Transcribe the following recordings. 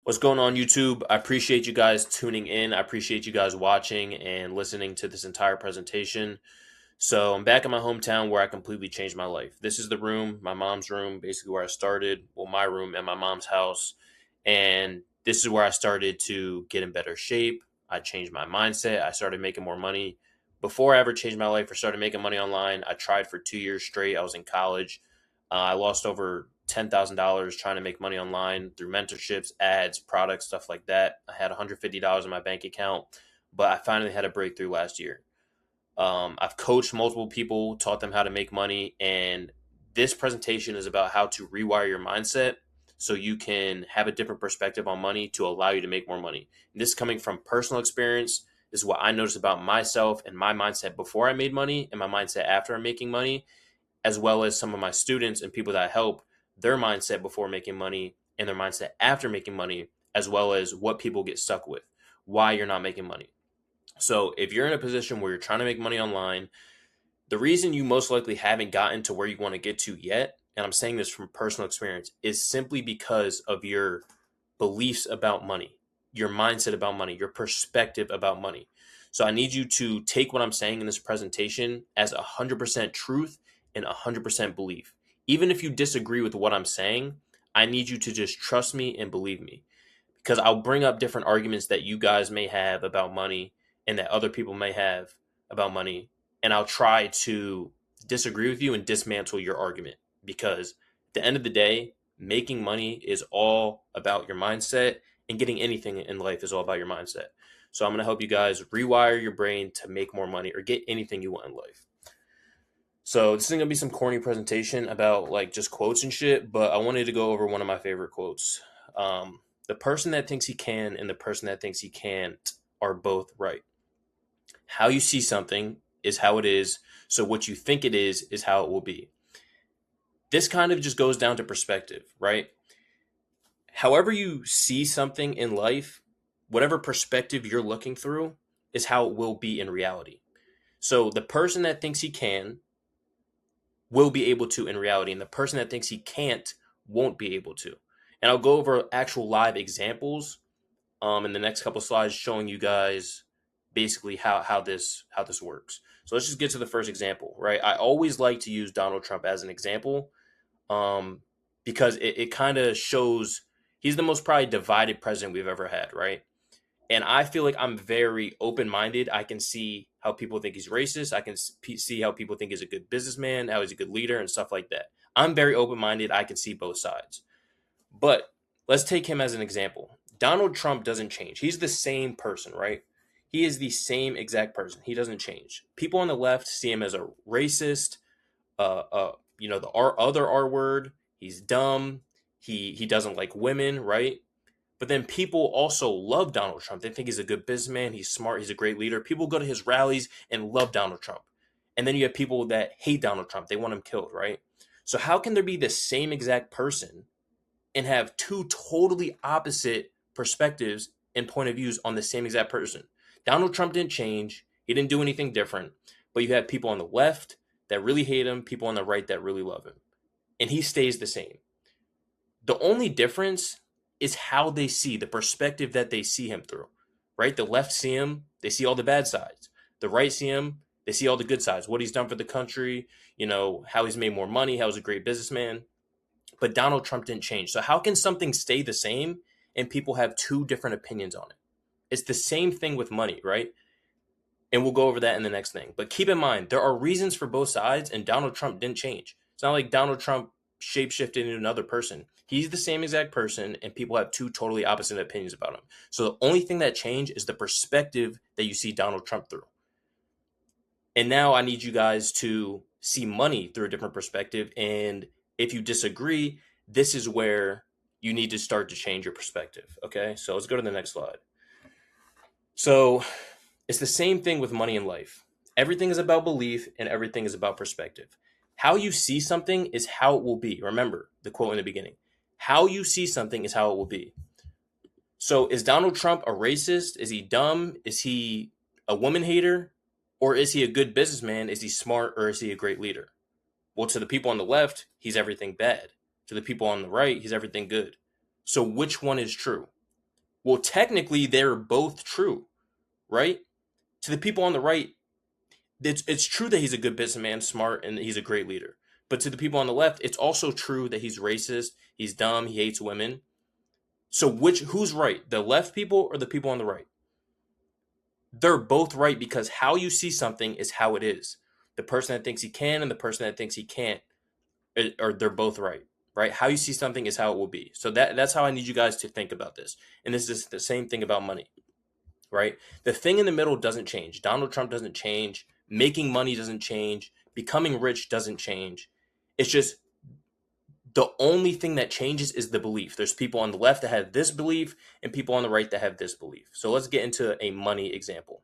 What's going on, YouTube? I appreciate you guys tuning in. I appreciate you guys watching and listening to this entire presentation. So, I'm back in my hometown where I completely changed my life. This is the room, my mom's room, basically where I started. Well, my room at my mom's house. And this is where I started to get in better shape. I changed my mindset. I started making more money. Before I ever changed my life or started making money online, I tried for 2 years straight. I was in college. I lost over $10,000 trying to make money online through mentorships, ads, products, stuff like that. I had $150 in my bank account, but I finally had a breakthrough last year. I've coached multiple people, taught them how to make money, and this presentation is about how to rewire your mindset so you can have a different perspective on money to allow you to make more money. And this is coming from personal experience. This is what I noticed about myself and my mindset before I made money and my mindset after I'm making money, as well as some of my students and people that I help, their mindset before making money and their mindset after making money, as well as what people get stuck with, why you're not making money. So if you're in a position where you're trying to make money online, the reason you most likely haven't gotten to where you want to get to yet, and I'm saying this from personal experience, is simply because of your beliefs about money, your mindset about money, your perspective about money. So I need you to take what I'm saying in this presentation as 100% truth and 100% belief. Even if you disagree with what I'm saying, I need you to just trust me and believe me, because I'll bring up different arguments that you guys may have about money and that other people may have about money. And I'll try to disagree with you and dismantle your argument, because at the end of the day, making money is all about your mindset, and getting anything in life is all about your mindset. So I'm going to help you guys rewire your brain to make more money or get anything you want in life. So this is going to be some corny presentation about like just quotes and shit, but I wanted to go over one of my favorite quotes. The person that thinks he can and the person that thinks he can't are both right. How you see something is how it is. So what you think it is how it will be. This kind of just goes down to perspective, right? However you see something in life, whatever perspective you're looking through is how it will be in reality. So the person that thinks he can will be able to in reality, and the person that thinks he can't won't be able to. And I'll go over actual live examples in the next couple slides, showing you guys basically how this works. So let's just get to the first example, right? I always like to use Donald Trump as an example, because it kind of shows he's the most probably divided president we've ever had, right? And I feel like I'm very open-minded. I can see how people think he's racist. I can see how people think he's a good businessman, how he's a good leader, and stuff like that. I'm very open-minded. I can see both sides. But let's take him as an example. Donald Trump doesn't change. He's the same person, right? He is the same exact person. He doesn't change. People on the left see him as a racist, the other R word. He's dumb. He doesn't like women, right? But then people also love Donald Trump. They think he's a good businessman. He's smart. He's a great leader. People go to his rallies and love Donald Trump. And then you have people that hate Donald Trump. They want him killed, right? So how can there be the same exact person and have two totally opposite perspectives and point of views on the same exact person? Donald Trump didn't change. He didn't do anything different. But you have people on the left that really hate him, people on the right that really love him. And he stays the same. The only difference is how they see, the perspective that they see him through, right? The left see him, they see all the bad sides. The right see him, they see all the good sides, what he's done for the country, how he's made more money, how he's a great businessman. But Donald Trump didn't change. So how can something stay the same and people have two different opinions on it? It's the same thing with money, right? And we'll go over that in the next thing. But keep in mind, there are reasons for both sides, and Donald Trump didn't change. It's not like Donald Trump shapeshifted into another person. He's the same exact person, and people have two totally opposite opinions about him. So the only thing that changed is the perspective that you see Donald Trump through. And now I need you guys to see money through a different perspective. And if you disagree, this is where you need to start to change your perspective. Okay, so let's go to the next slide. So it's the same thing with money in life. Everything is about belief and everything is about perspective. How you see something is how it will be. Remember the quote in the beginning. How you see something is how it will be. So is Donald Trump a racist? Is he dumb? Is he a woman hater? Or is he a good businessman? Is he smart? Or is he a great leader? Well, to the people on the left, he's everything bad. To the people on the right, he's everything good. So which one is true? Well, technically, they're both true, right? To the people on the right, it's true that he's a good businessman, smart, and he's a great leader. But to the people on the left, it's also true that he's racist, he's dumb, he hates women. So who's right? The left people or the people on the right? They're both right because how you see something is how it is. The person that thinks he can and the person that thinks he can't, or they're both right, right? How you see something is how it will be. So that's how I need you guys to think about this. And this is the same thing about money, right? The thing in the middle doesn't change. Donald Trump doesn't change. Making money doesn't change. Becoming rich doesn't change. It's just the only thing that changes is the belief. There's people on the left that have this belief and people on the right that have this belief. So let's get into a money example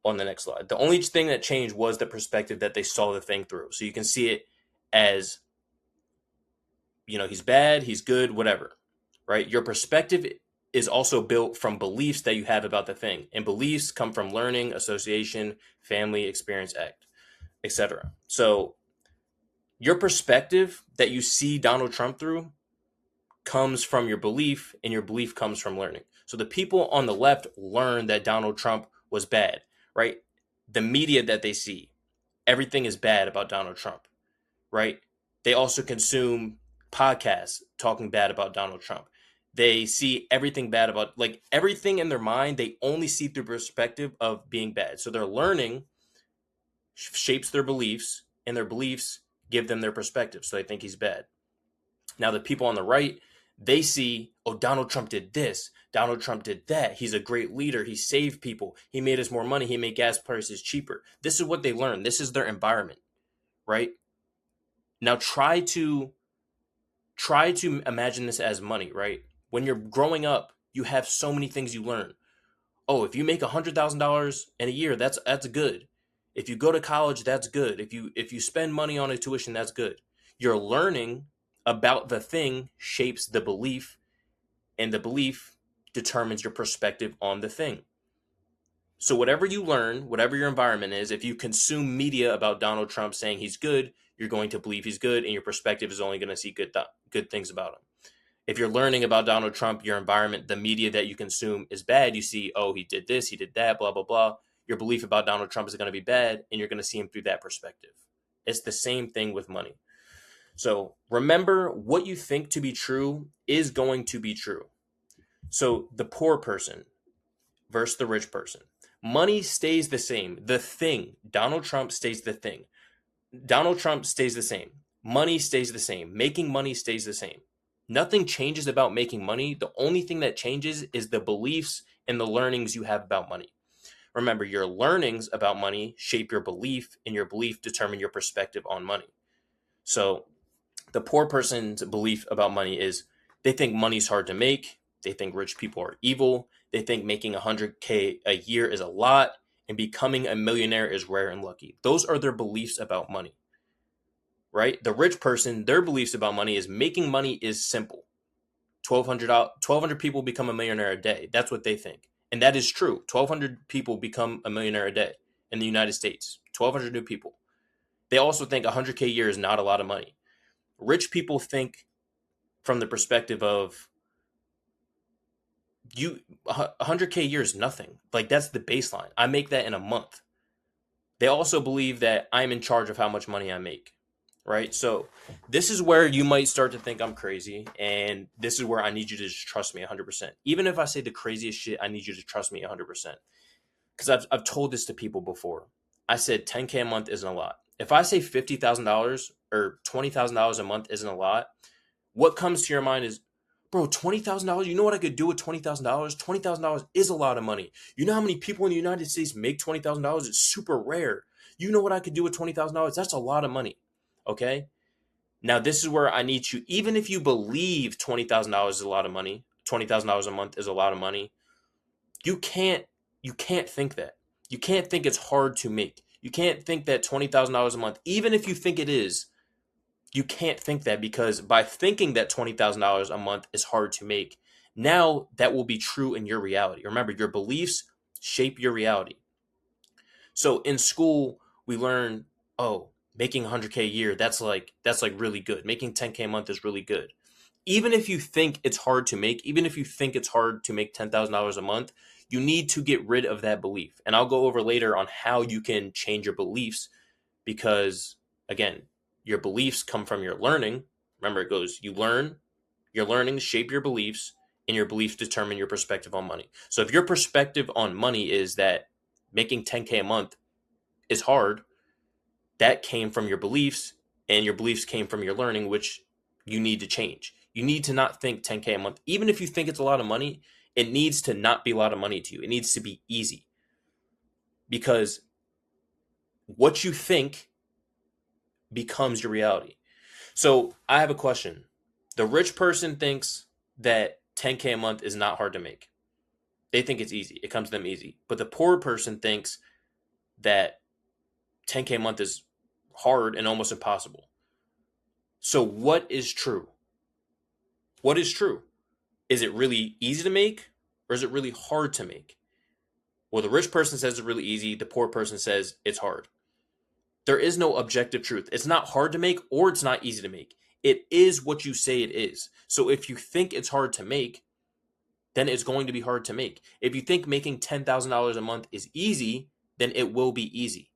on the next slide. The only thing that changed was the perspective that they saw the thing through. So you can see it as, he's bad, he's good, whatever, right? Your perspective is also built from beliefs that you have about the thing. And beliefs come from learning, association, family, experience, etc. So your perspective that you see Donald Trump through comes from your belief, and your belief comes from learning. So the people on the left learned that Donald Trump was bad, right? The media that they see, everything is bad about Donald Trump, right? They also consume podcasts talking bad about Donald Trump. They see everything bad about, like, everything in their mind, they only see through perspective of being bad. So their learning shapes their beliefs, and their beliefs give them their perspective. So they think he's bad. Now, the people on the right, they see, oh, Donald Trump did this. Donald Trump did that. He's a great leader. He saved people. He made us more money. He made gas prices cheaper. This is what they learn. This is their environment, right? Now try to imagine this as money, right? When you're growing up, you have so many things you learn. Oh, if you make $100,000 in a year, that's good. If you go to college, that's good. If you spend money on a tuition, that's good. You're learning about the thing shapes the belief, and the belief determines your perspective on the thing. So whatever you learn, whatever your environment is, if you consume media about Donald Trump saying he's good, you're going to believe he's good, and your perspective is only going to see good things about him. If you're learning about Donald Trump, your environment, the media that you consume is bad. You see, oh, he did this, he did that, blah, blah, blah. Your belief about Donald Trump is going to be bad, and you're going to see him through that perspective. It's the same thing with money. So remember, what you think to be true is going to be true. So the poor person versus the rich person. Money stays the same. The thing, Donald Trump stays the thing. Donald Trump stays the same. Money stays the same. Making money stays the same. Nothing changes about making money. The only thing that changes is the beliefs and the learnings you have about money. Remember, your learnings about money shape your belief, and your belief determine your perspective on money. So the poor person's belief about money is they think money's hard to make. They think rich people are evil. They think making 100K a year is a lot, and becoming a millionaire is rare and lucky. Those are their beliefs about money, right? The rich person, their beliefs about money is making money is simple. 1,200 people become a millionaire a day. That's what they think. And that is true. 1,200 people become a millionaire a day in the United States. 1,200 new people. They also think 100K a year is not a lot of money. Rich people think from the perspective of 100K a year is nothing. Like, that's the baseline. I make that in a month. They also believe that I'm in charge of how much money I make, right? So this is where you might start to think I'm crazy, and this is where I need you to just trust me 100%. Even if I say the craziest shit, I need you to trust me 100%. Because I've told this to people before. I said 10K a month isn't a lot. If I say $50,000 or $20,000 a month isn't a lot, what comes to your mind is, bro, $20,000? You know what I could do with $20,000? $20,000 is a lot of money. You know how many people in the United States make $20,000? It's super rare. You know what I could do with $20,000? That's a lot of money. Okay? Now, this is where I need you, even if you believe $20,000 is a lot of money, $20,000 a month is a lot of money, you can't think that. You can't think it's hard to make. You can't think that $20,000 a month, even if you think it is, you can't think that, because by thinking that $20,000 a month is hard to make, now that will be true in your reality. Remember, your beliefs shape your reality. So in school, we learn, oh, making 100K a year, that's like really good. Making 10K a month is really good. even if you think it's hard to make, even if you think it's hard to make $10,000 a month, you need to get rid of that belief. And I'll go over later on how you can change your beliefs because, again, your beliefs come from your learning. Remember, it goes, you learn, your learnings shape your beliefs, and your beliefs determine your perspective on money. So if your perspective on money is that making 10K a month is hard, that came from your beliefs, and your beliefs came from your learning, which you need to change. You need to not think 10K a month. Even if you think it's a lot of money, it needs to not be a lot of money to you. It needs to be easy because what you think becomes your reality. So I have a question. The rich person thinks that 10K a month is not hard to make. They think it's easy. It comes to them easy. But the poor person thinks that 10K a month is hard and almost impossible. So what is true? What is true? Is it really easy to make or is it really hard to make? Well, the rich person says it's really easy. The poor person says it's hard. There is no objective truth. It's not hard to make or it's not easy to make. It is what you say it is. So if you think it's hard to make, then it's going to be hard to make. If you think making $10,000 a month is easy, then it will be easy,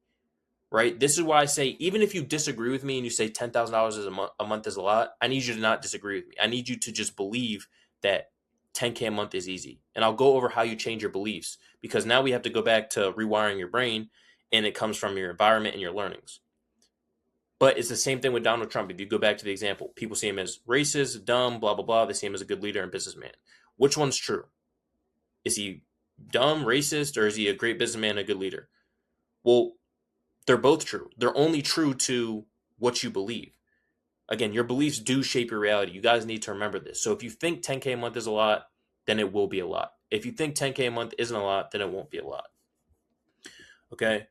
right? This is why I say, even if you disagree with me and you say $10,000 a month is a lot, I need you to not disagree with me. I need you to just believe that 10K a month is easy. And I'll go over how you change your beliefs because now we have to go back to rewiring your brain, and it comes from your environment and your learnings. But it's the same thing with Donald Trump. If you go back to the example, people see him as racist, dumb, blah, blah, blah. They see him as a good leader and businessman. Which one's true? Is he dumb, racist, or is he a great businessman, a good leader? Well, they're both true. They're only true to what you believe. Again, your beliefs do shape your reality. You guys need to remember this. So if you think 10K a month is a lot, then it will be a lot. If you think 10K a month isn't a lot, then it won't be a lot. Okay?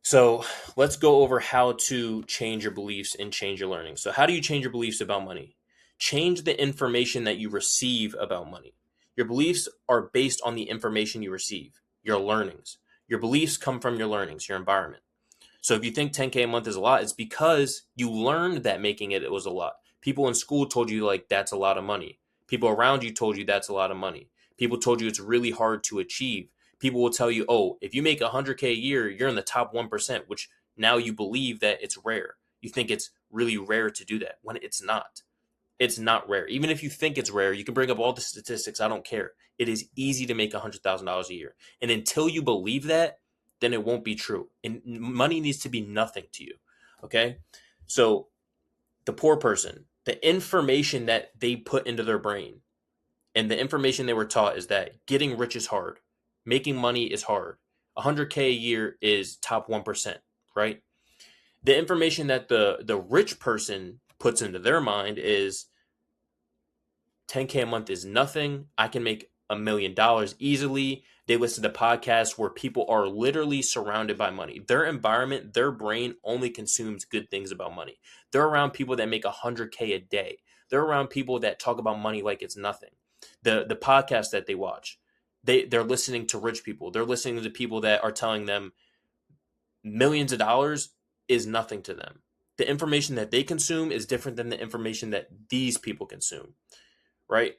So let's go over how to change your beliefs and change your learning. So how do you change your beliefs about money? Change the information that you receive about money. Your beliefs are based on the information you receive, your learnings. Your beliefs come from your learnings, your environment. So if you think 10K a month is a lot, it's because you learned that making it was a lot. People in school told you like that's a lot of money. People around you told you that's a lot of money. People told you it's really hard to achieve. People will tell you, oh, if you make 100K a year, you're in the top 1%, which now you believe that it's rare. You think it's really rare to do that when it's not. It's not rare. Even if you think it's rare, you can bring up all the statistics. I don't care. It is easy to make $100,000 a year. And until you believe that, then it won't be true. And money needs to be nothing to you. Okay? So the poor person, the information that they put into their brain and the information they were taught is that getting rich is hard. Making money is hard. 100K a year is top 1%, right? The information that the rich person puts into their mind is 10K a month is nothing. I can make $1 million easily. They listen to podcasts where people are literally surrounded by money. Their environment, their brain only consumes good things about money. They're around people that make 100K a day. They're around people that talk about money like it's nothing. The podcasts that they watch, they're listening to rich people. They're listening to people that are telling them millions of dollars is nothing to them. The information that they consume is different than the information that these people consume, right?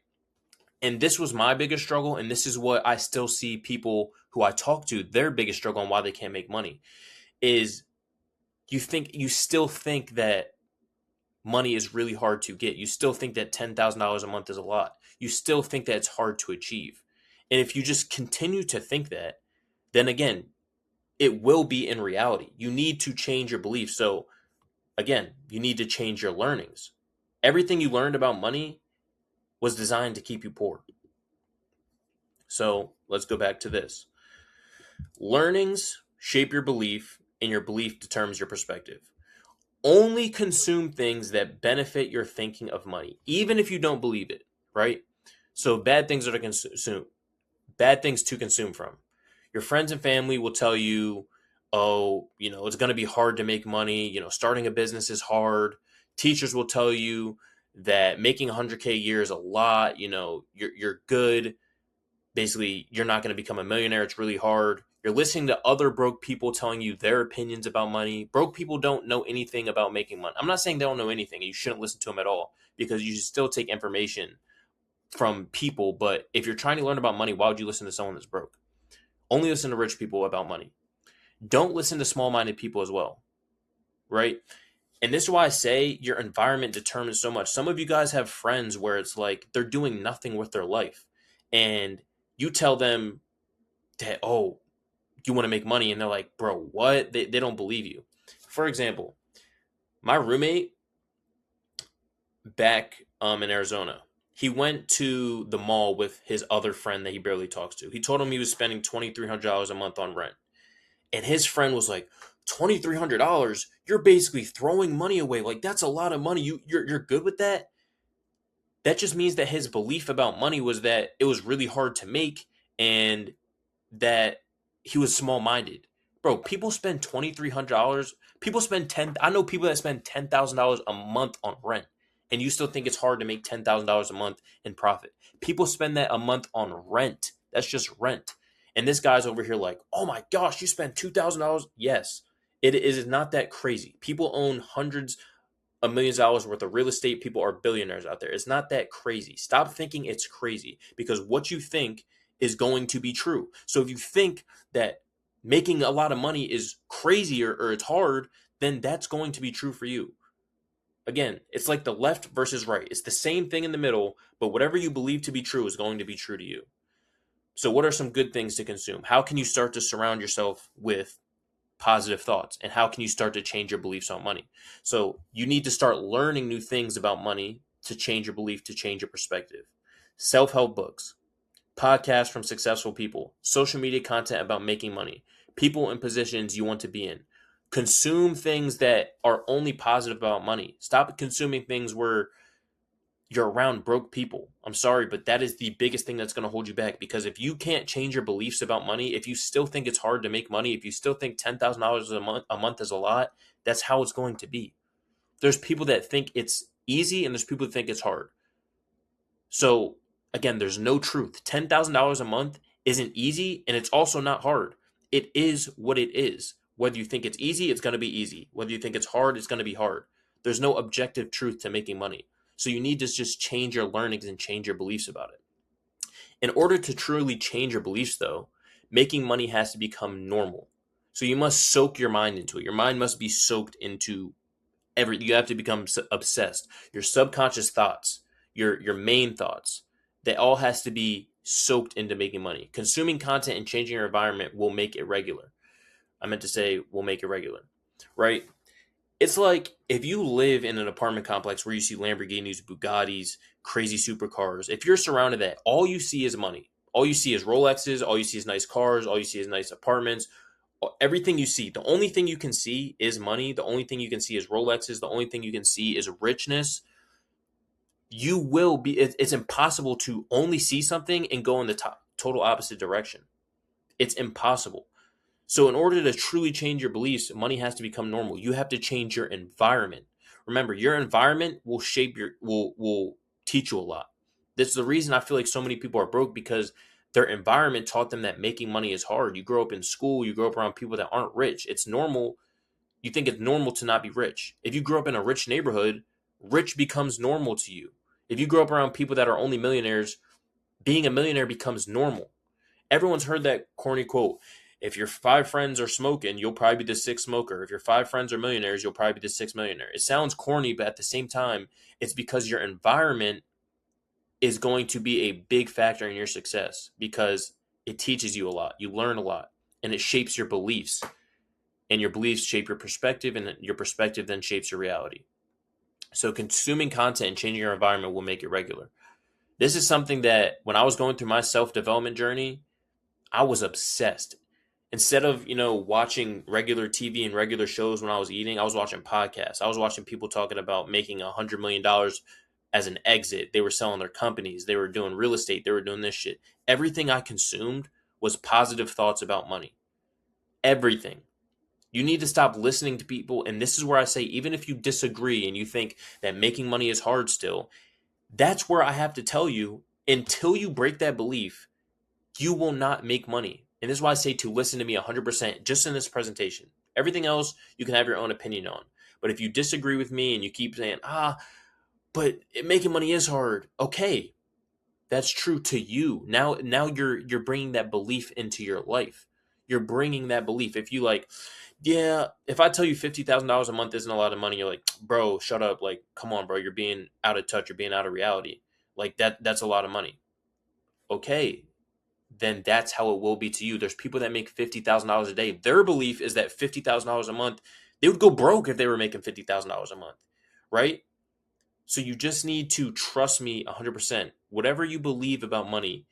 And this was my biggest struggle, and this is what I still see people who I talk to, their biggest struggle on why they can't make money is you still think that money is really hard to get. You still think that $10,000 a month is a lot. You still think that it's hard to achieve. And if you just continue to think that, then again, it will be in reality. You need to change your beliefs. So again, you need to change your learnings. Everything you learned about money was designed to keep you poor. So let's go back to this. Learnings shape your belief, and your belief determines your perspective. Only consume things that benefit your thinking of money, even if you don't believe it, right? So bad things are to consume, bad things to consume from. Your friends and family will tell you, oh, it's going to be hard to make money. Starting a business is hard. Teachers will tell you that making 100K a year is a lot. You're good. basically you're not going to become a millionaire. It's really hard. You're listening to other broke people telling you their opinions about money. Broke people don't know anything about making money. I'm not saying they don't know anything. You shouldn't listen to them at all, because you should still take information from people. But if you're trying to learn about money, why would you listen to someone that's broke? Only listen to rich people about money. Don't listen to small-minded people as well, right? And this is why I say your environment determines so much. Some of you guys have friends where it's like they're doing nothing with their life, and you tell them that, oh, you want to make money, and they're like, bro, what? They don't believe you. For example, my roommate back in Arizona, he went to the mall with his other friend that he barely talks to. He told him he was spending $2,300 a month on rent. And his friend was like, $2,300? You're basically throwing money away. Like, that's a lot of money. You're good with that? That just means that his belief about money was that it was really hard to make, and that he was small minded. Bro, people spend $2,300. People spend I know people that spend $10,000 a month on rent, and you still think it's hard to make $10,000 a month in profit. People spend that a month on rent. That's just rent. And this guy's over here like, oh my gosh, you spend $2,000. Yes, it is not that crazy. People own hundreds of millions of dollars worth of real estate. People are billionaires out there. It's not that crazy. Stop thinking it's crazy, because what you think is going to be true. So if you think that making a lot of money is crazy, or it's hard, then that's going to be true for you. Again, it's like the left versus right. It's the same thing in the middle, but whatever you believe to be true is going to be true to you. So what are some good things to consume? How can you start to surround yourself with positive thoughts? And how can you start to change your beliefs on money? So you need to start learning new things about money to change your belief, to change your perspective. Self-help books, podcasts from successful people, social media content about making money, people in positions you want to be in. Consume things that are only positive about money. Stop consuming things where you're around broke people. I'm sorry, but that is the biggest thing that's going to hold you back. Because if you can't change your beliefs about money, if you still think it's hard to make money, if you still think $10,000 a month is a lot, that's how it's going to be. There's people that think it's easy, and there's people that think it's hard. So again, there's no truth. $10,000 a month isn't easy, and it's also not hard. It is what it is. Whether you think it's easy, it's going to be easy. Whether you think it's hard, it's going to be hard. There's no objective truth to making money. So you need to just change your learnings and change your beliefs about it. In order to truly change your beliefs, though, making money has to become normal. So you must soak your mind into it. Your mind must be soaked into you have to become obsessed. Your subconscious thoughts, your main thoughts, that all has to be soaked into making money. Consuming content and changing your environment will make it regular. I meant to say will make it regular, right? It's like if you live in an apartment complex where you see Lamborghinis, Bugattis, crazy supercars, if you're surrounded by that, all you see is money. All you see is Rolexes, all you see is nice cars, all you see is nice apartments. Everything you see, the only thing you can see is money. The only thing you can see is Rolexes. The only thing you can see is richness. You will be, it's impossible to only see something and go in the total opposite direction. It's impossible. So in order to truly change your beliefs, money has to become normal. You have to change your environment. Remember, your environment will shape will teach you a lot. This is the reason I feel like so many people are broke, because their environment taught them that making money is hard. You grow up in school, you grow up around people that aren't rich. It's normal. You think it's normal to not be rich. If you grow up in a rich neighborhood, rich becomes normal to you. If you grow up around people that are only millionaires, being a millionaire becomes normal. Everyone's heard that corny quote. If your 5 friends are smoking, you'll probably be the 6th smoker. If your 5 friends are millionaires, you'll probably be the 6th millionaire. It sounds corny, but at the same time, it's because your environment is going to be a big factor in your success, because it teaches you a lot. You learn a lot, and it shapes your beliefs. And your beliefs shape your perspective, and your perspective then shapes your reality. So consuming content and changing your environment will make it regular. This is something that when I was going through my self-development journey, I was obsessed. Instead of, watching regular TV and regular shows when I was eating, I was watching podcasts. I was watching people talking about making $100 million as an exit. They were selling their companies. They were doing real estate. They were doing this shit. Everything I consumed was positive thoughts about money. Everything. You need to stop listening to people. And this is where I say, even if you disagree and you think that making money is hard still, that's where I have to tell you, until you break that belief, you will not make money. And this is why I say to listen to me 100% just in this presentation. Everything else, you can have your own opinion on. But if you disagree with me and you keep saying, but making money is hard. Okay, that's true to you. Now you're bringing that belief into your life. You're bringing that belief. If you like, yeah, if I tell you $50,000 a month isn't a lot of money, you're like, bro, shut up. Like, come on, bro, you're being out of touch. You're being out of reality. Like that's a lot of money. Okay, then that's how it will be to you. There's people that make $50,000 a day. Their belief is that $50,000 a month, they would go broke if they were making $50,000 a month, right? So you just need to trust me 100%. Whatever you believe about money,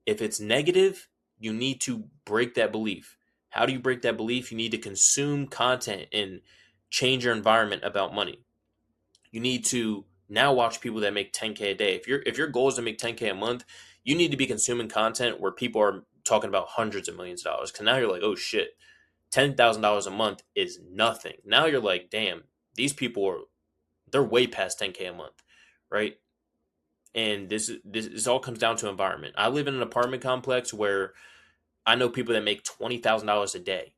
if it's negative, you need to break that belief. How do you break that belief? You need to consume content and change your environment about money. You need to now watch people that make 10K a day. If your goal is to make 10K a month, you need to be consuming content where people are talking about hundreds of millions of dollars. Cause now you're like, oh shit, $10,000 a month is nothing. Now you're like, damn, these people they're way past 10K a month, right? And this all comes down to environment. I live in an apartment complex where I know people that make $20,000 a day.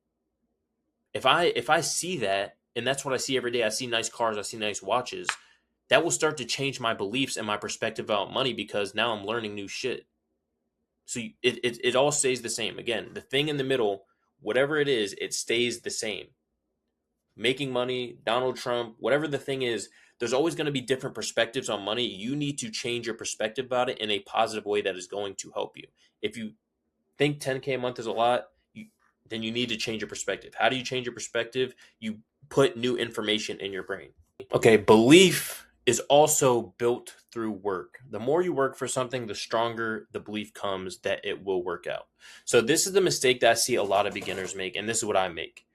If I see that, and that's what I see every day, I see nice cars, I see nice watches, that will start to change my beliefs and my perspective about money because now I'm learning new shit. So it all stays the same. Again, the thing in the middle, whatever it is, it stays the same. Making money, Donald Trump, whatever the thing is, there's always going to be different perspectives on money. You need to change your perspective about it in a positive way that is going to help you. If you think 10K a month is a lot, then you need to change your perspective. How do you change your perspective? You put new information in your brain. Okay, belief is also built through work. The more you work for something, the stronger the belief comes that it will work out. So this is the mistake that I see a lot of beginners make, and this is what I make.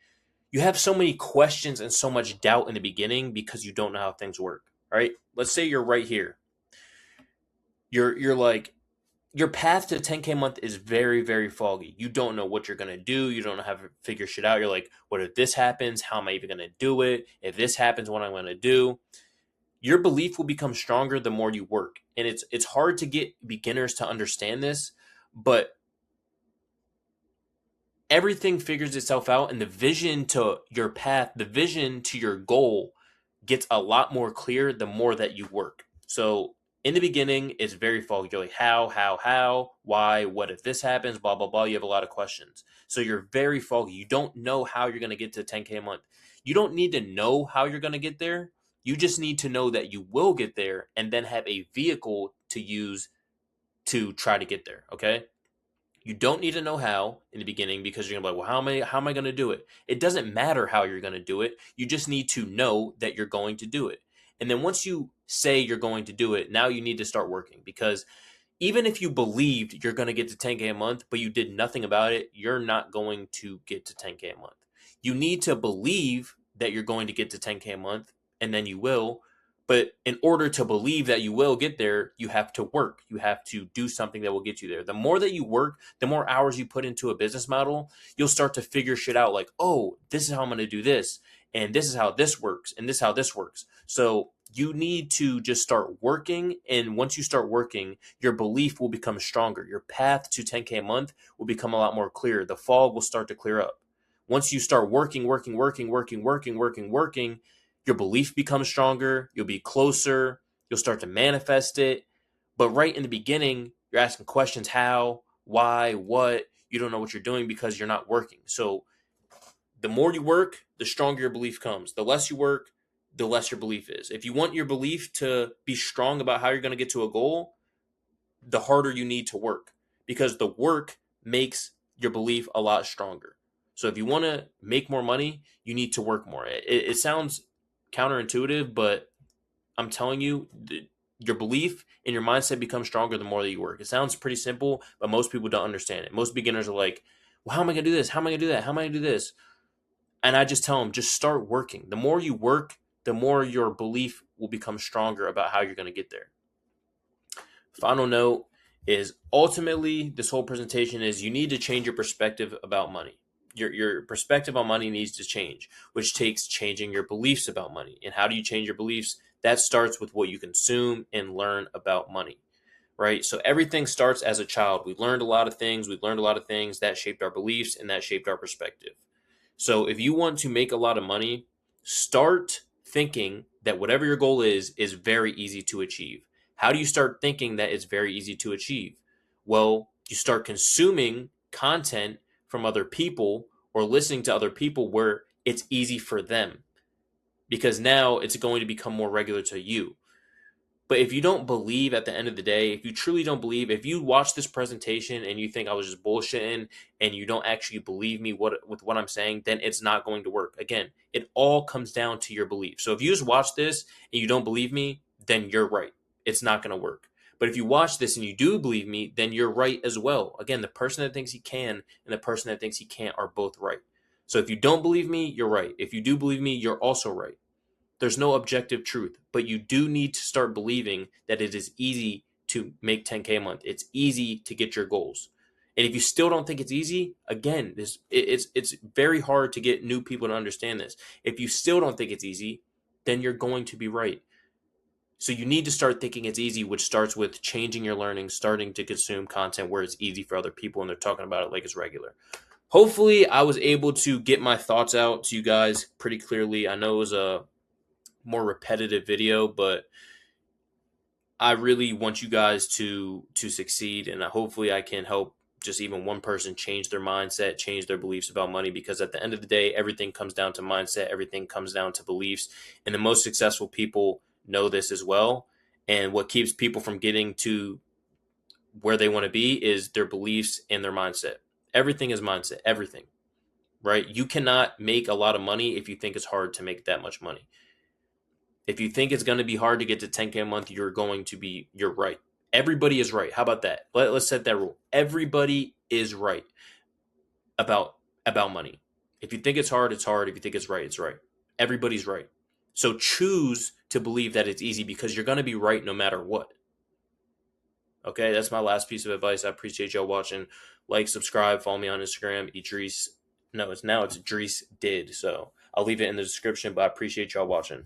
You have so many questions and so much doubt in the beginning because you don't know how things work. All right? Let's say you're right here. You're like, your path to 10K a month is very, very foggy. You don't know what you're going to do. You don't know how to figure shit out. You're like, what if this happens? How am I even going to do it? If this happens, what am I going to do? Your belief will become stronger the more you work. And it's hard to get beginners to understand this, but everything figures itself out, and the vision to your path, the vision to your goal gets a lot more clear the more that you work. So in the beginning, it's very foggy. You're like, how, why, what if this happens, blah, blah, blah. You have a lot of questions. So you're very foggy. You don't know how you're going to get to 10K a month. You don't need to know how you're going to get there. You just need to know that you will get there and then have a vehicle to use to try to get there. Okay. You don't need to know how in the beginning because you're gonna be like, well, how am I gonna do it? It doesn't matter how you're gonna do it. You just need to know that you're going to do it. And then once you say you're going to do it, now you need to start working because even if you believed you're going to get to 10K a month, but you did nothing about it, you're not going to get to 10K a month. You need to believe that you're going to get to 10K a month, and then you will. But in order to believe that you will get there, you have to work. You have to do something that will get you there. The more that you work, the more hours you put into a business model, you'll start to figure shit out like, oh, this is how I'm going to do this. And this is how this works. And this is how this works. So you need to just start working. And once you start working, your belief will become stronger. Your path to 10K a month will become a lot more clear. The fog will start to clear up. Once you start working, your belief becomes stronger. You'll be closer. You'll start to manifest it. But right in the beginning, you're asking questions: how, why, what. You don't know what you're doing because you're not working. So the more you work, the stronger your belief comes. The less you work, the less your belief is. If you want your belief to be strong about how you're going to get to a goal, the harder you need to work because the work makes your belief a lot stronger. So if you want to make more money, you need to work more. It sounds counterintuitive, but I'm telling you, your belief and your mindset becomes stronger the more that you work. It sounds pretty simple, but most people don't understand it. Most beginners are like, well, how am I going to do this? How am I going to do that? How am I going to do this? And I just tell them, just start working. The more you work, the more your belief will become stronger about how you're going to get there. Final note is ultimately this whole presentation is you need to change your perspective about money. Your perspective on money needs to change, which takes changing your beliefs about money. And how do you change your beliefs? That starts with what you consume and learn about money. right? So everything starts as a child. We learned a lot of things. We learned a lot of things that shaped our beliefs and that shaped our perspective. So if you want to make a lot of money, start thinking that whatever your goal is very easy to achieve. How do you start thinking that it's very easy to achieve? Well, you start consuming content from other people or listening to other people where it's easy for them, because now it's going to become more regular to you. But if you don't believe at the end of the day, if you truly don't believe, if you watch this presentation and you think I was just bullshitting and you don't actually believe me with what I'm saying, then it's not going to work. Again, it all comes down to your belief. So if you just watch this and you don't believe me, then you're right. It's not going to work. But if you watch this and you do believe me, then you're right as well. Again, the person that thinks he can and the person that thinks he can't are both right. So if you don't believe me, you're right. If you do believe me, you're also right. There's no objective truth, but you do need to start believing that it is easy to make 10K a month. It's easy to get your goals. And if you still don't think it's easy, again, it's very hard to get new people to understand this. If you still don't think it's easy, then you're going to be right. So you need to start thinking it's easy, which starts with changing your learning, starting to consume content where it's easy for other people and they're talking about it like it's regular. Hopefully, I was able to get my thoughts out to you guys pretty clearly. I know it was a more repetitive video, but I really want you guys to succeed, and hopefully I can help just even one person change their mindset, change their beliefs about money, because at the end of the day, everything comes down to mindset, everything comes down to beliefs, and the most successful people know this as well. And what keeps people from getting to where they want to be is their beliefs and their mindset. Everything is mindset, everything, right? You cannot make a lot of money if you think it's hard to make that much money. If you think it's going to be hard to get to 10K a month, you're right. Everybody is right. How about that? Let's set that rule. Everybody is right about money. If you think it's hard, it's hard. If you think it's right, it's right. Everybody's right. So choose to believe that it's easy, because you're going to be right no matter what. Okay, that's my last piece of advice. I appreciate y'all watching. Like, subscribe, follow me on Instagram, Idris. No, it's Dries did. So I'll leave it in the description, but I appreciate y'all watching.